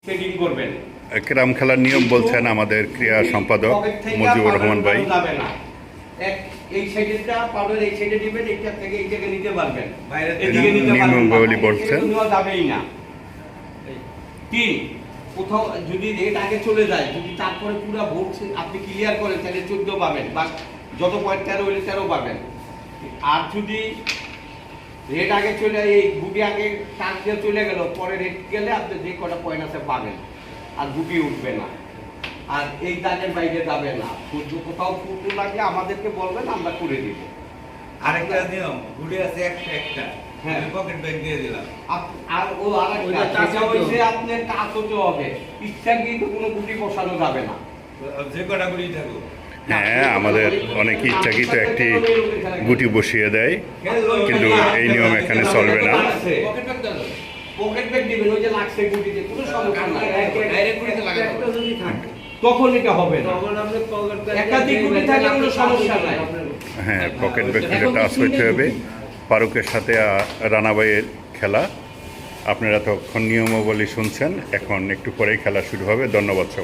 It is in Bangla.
সেটিং করবেন। ক্যারাম খেলার নিয়ম বলছেন আমাদের ক্রীড়া সম্পাদক মুজিবুর রহমান ভাই। এই সাইডেরটা পাউডার এই সাইডে দিবেন, এইটা থেকে এই জায়গায় নিতে পারবেন, বাইরে এদিকে নিতে পারবেন না, নিয়মাবলী বলছেন নেওয়া যাবেই না। কি কোথাও যদি রেট আগে চলে যায়, যদি তারপরে পুরো ভোট আপনি ক্লিয়ার করেন তাহলে 14 পাবেন, বা যত পয়েন্ট 13 হইলে 13 পাবেন। আর যদি রেট আগে চলে, এই গুটি আগে টাক দিয়ে চলে গেল, পরে রেট গেলে আপনি যে কটা পয়েন্ট আছে পাবেন, আর গুটি উঠবে না, আর এই দাগের বাইরে যাবে না। সূর্য কোথাও ফুটো লাগলে আমাদেরকে বলবেন, আমরা করে দিব। আরেকটা নিয়ম ঘুরে আছে একটা হ্যাঁ, পকেট ব্যাগ দিয়ে দিলাম। আর ও আরেকটা হইছে আপনার কাঁচতে হবে, ইচ্ছা কিন্তু কোনো গুটি বসানো যাবে না। যে কটা গুলি থাকুক। হ্যাঁ, আমাদের অনেক ইচ্ছাকৃত একটি গুটি বসিয়ে দেয়, কিন্তু এই নিয়ম এখানে চলবে না। পকেট ব্যাগ দিবেন, ওই যে লাগছে গুটিতে কোনো সমস্যা নাই, ডাইরেক্ট গুলিতে লাগানো যদি থাকে তখন এটা হবে না। তখন আপনি পকেট ব্যাগ একাধিক গুটি থাকলে কোনো সমস্যা নাই। হ্যাঁ, পকেট ব্যাগ থেকে টাচ হইতে হবে। ফারুকের সাথে রানাবাইয়ের খেলা আপনারা তখন নিয়মাবলী শুনছেন, এখন একটু পরেই খেলা শুরু হবে। ধন্যবাদ সবাই।